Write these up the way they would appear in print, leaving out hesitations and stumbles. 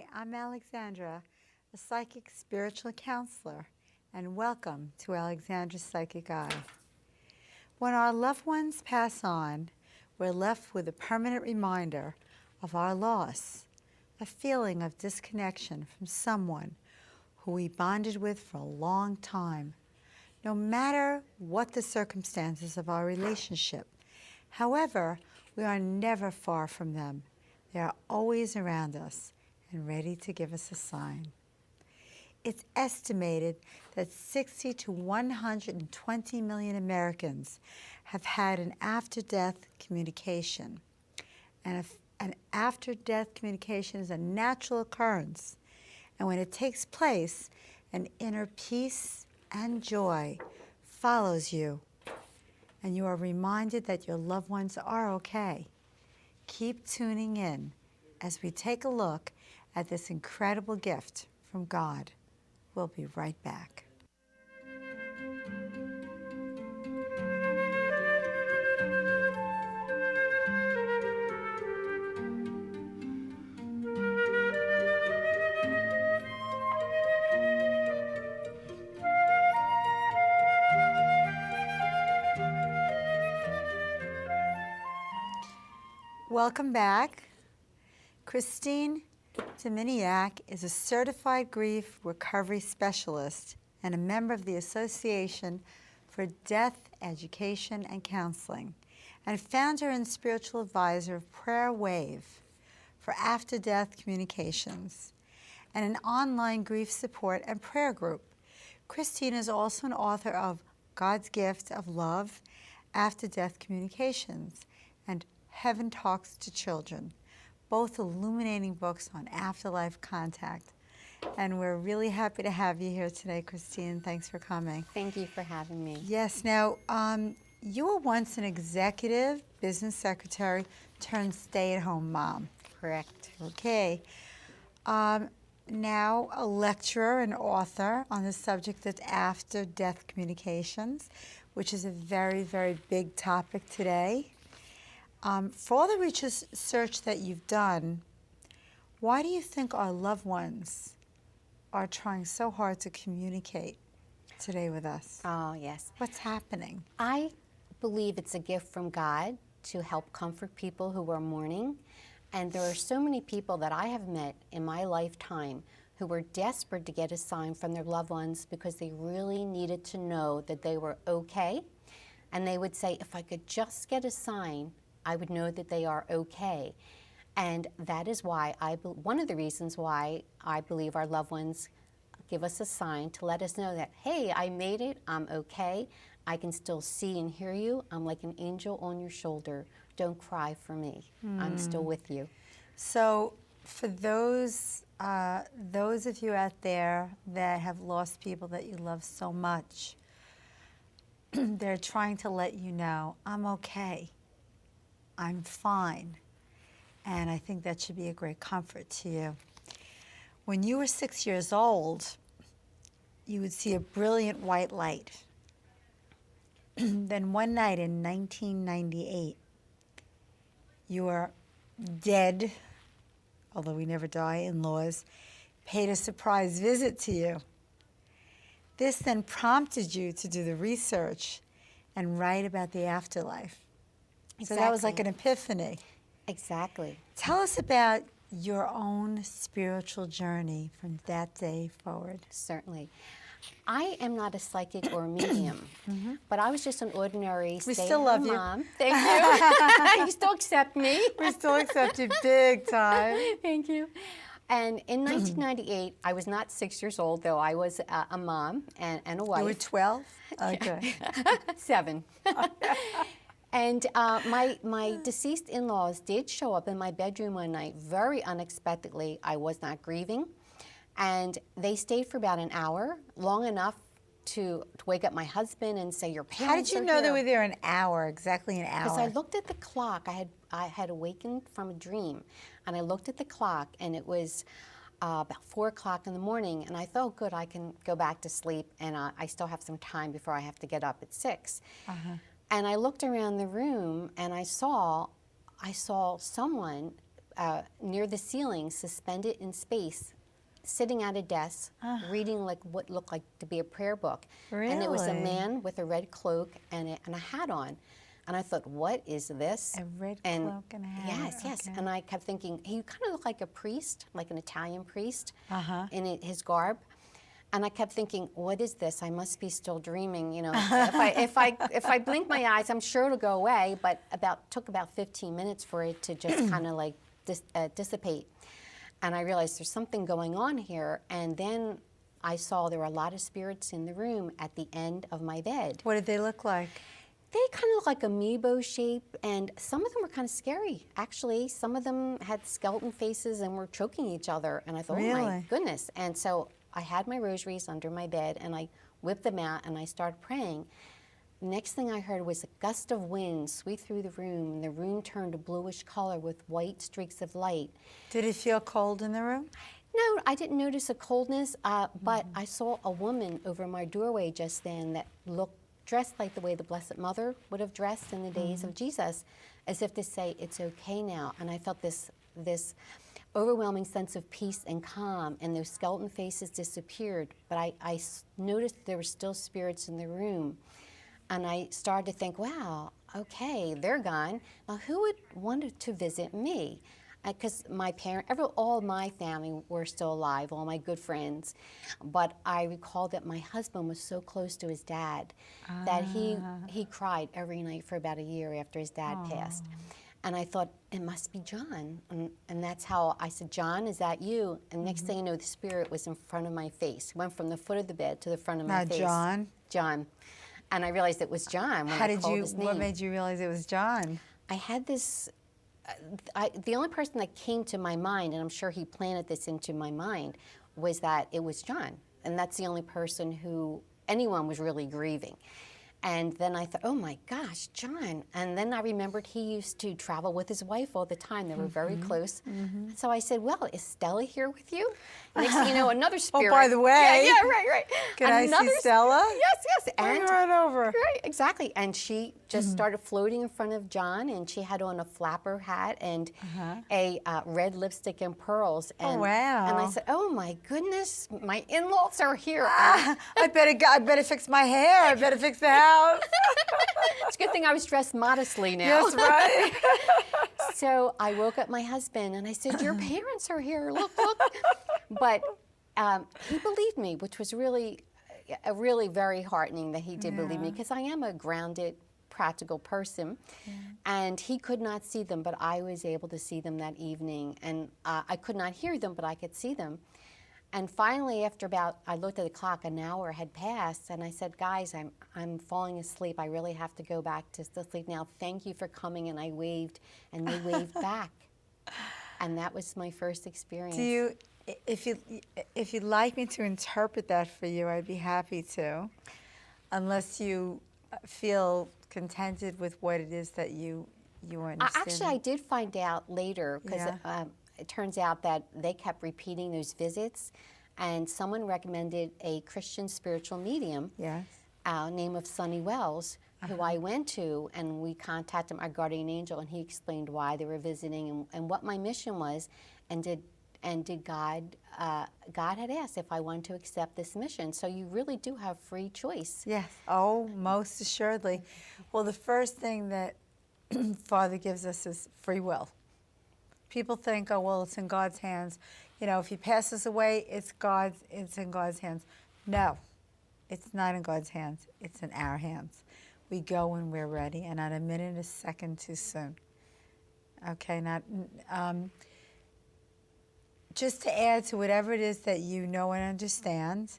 Hi, I'm Alexandra, a psychic spiritual counselor, and welcome to Alexandra's Psychic Eye. When our loved ones pass on, we're left with a permanent reminder of our loss, a feeling of disconnection from someone who we bonded with for a long time, no matter what the circumstances of our relationship. However, we are never far from them. They are always around us and ready to give us a sign. It's estimated that 60 to 120 million Americans have had an after-death communication. And an after-death communication is a natural occurrence. And when it takes place, an inner peace and joy follows you. And you are reminded that your loved ones are okay. Keep tuning in as we take a look at this incredible gift from God. We'll be right back. Welcome back. Christine Duminiak is a certified grief recovery specialist and a member of the Association for Death Education and Counseling, and founder and spiritual advisor of Prayer Wave for after-death communications, and an online grief support and prayer group. Christine is also an author of God's Gift of Love, After-Death Communications, and Heaven Talks to Children, both illuminating books on afterlife contact. And we're really happy to have you here today, Christine. Thanks for coming. Thank you for having me. Yes. Now, you were once an executive business secretary turned stay-at-home mom. Correct. Okay. Now a lecturer and author on the subject of after-death communications, which is a very, very big topic today. For all the research that you've done, why do you think our loved ones are trying so hard to communicate today with us? Oh, yes. What's happening? I believe it's a gift from God to help comfort people who are mourning. And there are so many people that I have met in my lifetime who were desperate to get a sign from their loved ones because they really needed to know that they were okay. And they would say, if I could just get a sign, I would know that they are okay. And that is why one of the reasons why I believe our loved ones give us a sign to let us know that, hey, I made it, I'm okay, I can still see and hear you, I'm like an angel on your shoulder, don't cry for me, I'm still with you. So for those of you out there that have lost people that you love so much, they're trying to let you know, I'm okay. I'm fine. And I think that should be a great comfort to you. When you were 6 years old, you would see a brilliant white light. Then one night in 1998, your dead, although we never die, in-laws, paid a surprise visit to you. This then prompted you to do the research and write about the afterlife. Exactly. So that was like an epiphany. Exactly. Tell us about your own spiritual journey from that day forward. Certainly. I am not a psychic or a medium, but I was just an ordinary stay-at-home mom. Thank you. You still accept me. We still accept you big time. Thank you. And in 1998, I was not 6 years old, though I was a mom and a wife. You were 12? Okay. 7. And my deceased in-laws did show up in my bedroom one night very unexpectedly. I was not grieving. And they stayed for about an hour, long enough to wake up my husband and say, your parents are here. How did you know they were there an hour, exactly an hour? Because I looked at the clock. I had awakened from a dream. And I looked at the clock, and it was about 4 o'clock in the morning. And I thought, good, I can go back to sleep, and I still have some time before I have to get up at 6. And I looked around the room, and I saw someone near the ceiling, suspended in space, sitting at a desk, reading like what looked like to be a prayer book. And it was a Really? man with a red cloak and a hat on. And I thought, what is this? A red cloak and a hat. Yes. Okay. And I kept thinking, he kind of looked like a priest, like an Italian priest Uh-huh. in his garb. And I kept thinking, what is this? I must be still dreaming. You know, if I blink my eyes, I'm sure it'll go away. But took about 15 minutes for it to just kind of like dissipate. And I realized there's something going on here. And then I saw there were a lot of spirits in the room at the end of my bed. What did they look like? They kind of look like amoeba shape, and some of them were kind of scary, actually. Some of them had skeleton faces and were choking each other. And I thought, oh my Really? goodness. And so I had my rosaries under my bed, and I whipped them out, and I started praying. Next thing I heard was a gust of wind sweep through the room, and the room turned a bluish color with white streaks of light. Did it feel cold in the room? No, I didn't notice a coldness, but I saw a woman over my doorway just then that looked dressed like the way the Blessed Mother would have dressed in the days of Jesus, as if to say, it's okay now. And I felt this overwhelming sense of peace and calm, and those skeleton faces disappeared. But I noticed there were still spirits in the room. And I started to think, wow, okay, they're gone. Now, who would want to visit me? Because all my family were still alive, all my good friends. But I recalled that my husband was so close to his dad that he cried every night for about a year after his dad passed. And I thought, it must be John. And that's how I said, John, is that you? And next thing you know, the spirit was in front of my face. It went from the foot of the bed to the front of my face. John? John. And I realized it was John when I called his name. What made you realize it was John? I had this, the only person that came to my mind, and I'm sure he planted this into my mind, was that it was John. And that's the only person who anyone was really grieving. And then I thought, oh my gosh, John. And then I remembered he used to travel with his wife all the time. They were very close. So I said, well, is Stella here with you? Next thing you know, another spirit. Oh, by the way. Yeah, right. Can I see Stella? Yes. Bring her right over. Right, exactly. And she just started floating in front of John, and she had on a flapper hat and a red lipstick and pearls. And, wow. And I said, oh my goodness, my in-laws are here. I better fix my hair. I better fix the house. It's a good thing I was dressed modestly now. Yes, right. So I woke up my husband and I said, your parents are here, look. But he believed me, which was really very heartening that he did believe me, because I am a grounded, practical person. And he could not see them, but I was able to see them that evening. And I could not hear them, but I could see them. And finally, after I looked at the clock, an hour had passed, and I said, guys, I'm falling asleep. I really have to go back to sleep now. Thank you for coming. And I waved, and they waved back. And that was my first experience. If you'd like me to interpret that for you, I'd be happy to, unless you feel contented with what it is that you understand. Actually, I did find out later, because it turns out that they kept repeating those visits, and someone recommended a Christian spiritual medium, name of Sonny Wells, who I went to, and we contacted our guardian angel, and he explained why they were visiting and what my mission was, and did God had asked if I wanted to accept this mission. So you really do have free choice. Yes. Oh, most assuredly. Well, the first thing that Father gives us is free will. People think, oh, well, it's in God's hands. You know, if he passes away, it's in God's hands. No, it's not in God's hands. It's in our hands. We go when we're ready, and not a minute, a second too soon. Okay, just to add to whatever it is that you know and understand,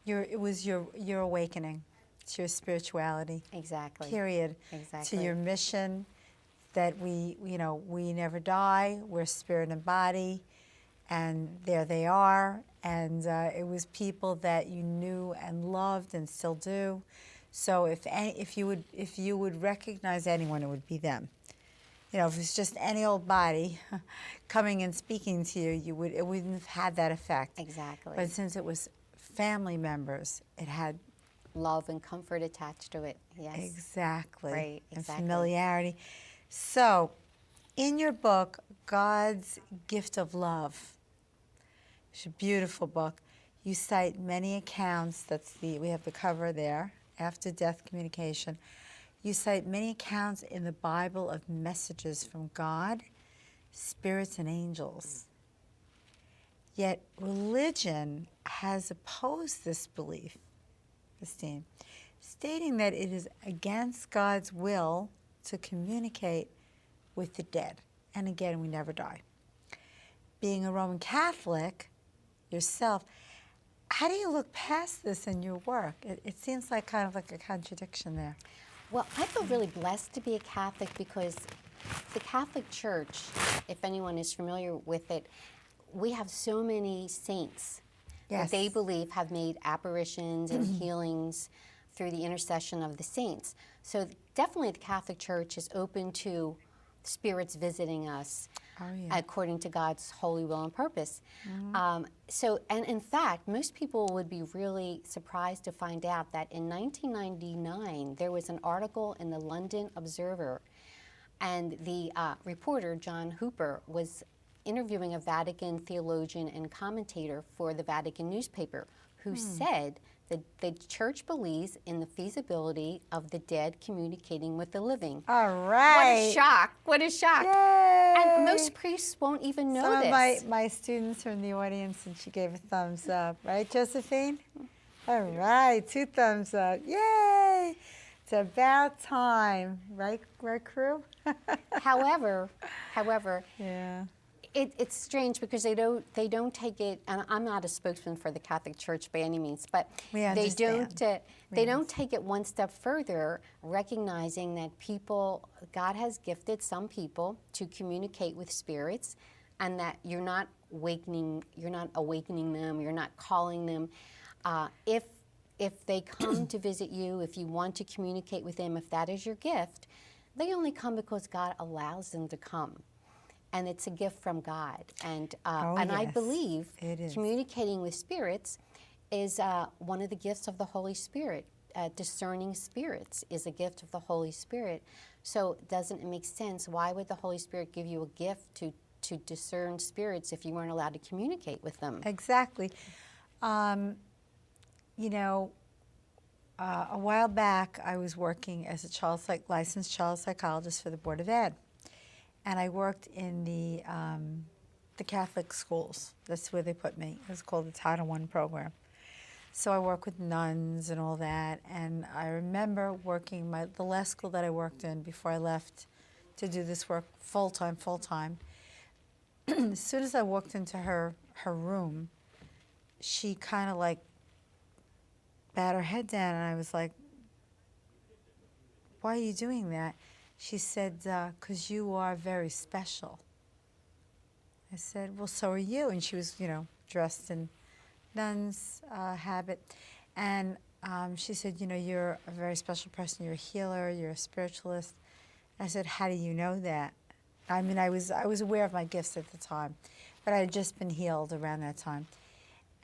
it was your awakening to your spirituality. Exactly. Period. Exactly. To your mission, that we never die. We're spirit and body, and there they are. And it was people that you knew and loved and still do. So if you would recognize anyone, it would be them. You know, if it's just any old body coming and speaking to you, it wouldn't have had that effect. Exactly. But since it was family members, it had love and comfort attached to it. Yes. Exactly. Right. Exactly. And familiarity. So, In your book, God's Gift of Love, it's a beautiful book. You cite many accounts. We have the cover there, After Death Communication. You cite many accounts in the Bible of messages from God, spirits, and angels. Yet religion has opposed this belief, Christine, stating that it is against God's will to communicate with the dead. And again, we never die. Being a Roman Catholic yourself, how do you look past this in your work? It seems like kind of like a contradiction there. Well, I feel really blessed to be a Catholic because the Catholic Church, if anyone is familiar with it, we have so many saints that they believe have made apparitions and healings through the intercession of the saints. So definitely the Catholic Church is open to spirits visiting us according to God's holy will and purpose. And in fact, most people would be really surprised to find out that in 1999, there was an article in the London Observer, and the reporter, John Hooper, was interviewing a Vatican theologian and commentator for the Vatican newspaper, who said that the church believes in the feasibility of the dead communicating with the living. All right. What a shock. What a shock. Yay. And most priests won't even know Some this. of my students are in the audience, and she gave a thumbs up. Right, Josephine? All right, 2 thumbs up. Yay. It's about time. Right crew? However, Yeah. it's strange because they don't take it, and I'm not a spokesman for the Catholic Church by any means, but We they understand. don't take it one step further, recognizing that God has gifted some people to communicate with spirits, and that you're not awakening them, you're not calling them. If they come to visit you, if you want to communicate with them, if that is your gift, they only come because God allows them to come. And it's a gift from God. And I yes, believe it is. communicating with spirits is one of the gifts of the Holy Spirit. Discerning spirits is a gift of the Holy Spirit. So doesn't it make sense? Why would the Holy Spirit give you a gift to discern spirits if you weren't allowed to communicate with them? Exactly. You know, a while back, I was working as a licensed child psychologist for the Board of Ed. And I worked in the Catholic schools. That's where they put me. It was called the Title I program. So I worked with nuns and all that. And I remember working the last school that I worked in before I left to do this work full time. As soon as I walked into her room, she kind of like bowed her head down, and I was like, "Why are you doing that?" She said, "'Cause you are very special." I said, "Well, so are you." And she was, dressed in nun's habit. And she said, "You're a very special person. You're a healer. You're a spiritualist." I said, "How do you know that?" I mean, I was aware of my gifts at the time, but I had just been healed around that time.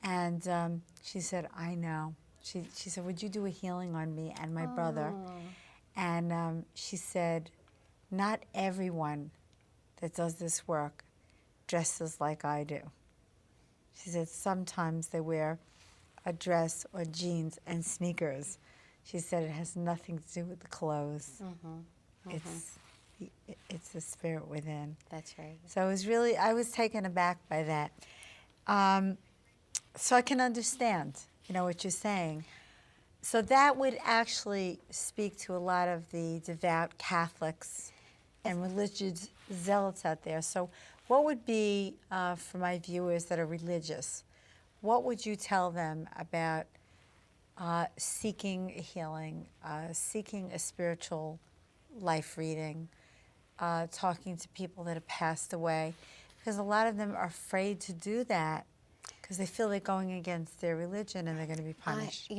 And she said, "I know." She said, "Would you do a healing on me and my brother?" And she said, "Not everyone that does this work dresses like I do." She said, "Sometimes they wear a dress or jeans and sneakers." She said, "It has nothing to do with the clothes. It's the spirit within." That's right. So I was taken aback by that. So I can understand, what you're saying. So that would actually speak to a lot of the devout Catholics and religious zealots out there. So what would be, for my viewers that are religious, what would you tell them about seeking a healing, seeking a spiritual life reading, talking to people that have passed away? Because a lot of them are afraid to do that because they feel they're going against their religion and they're going to be punished.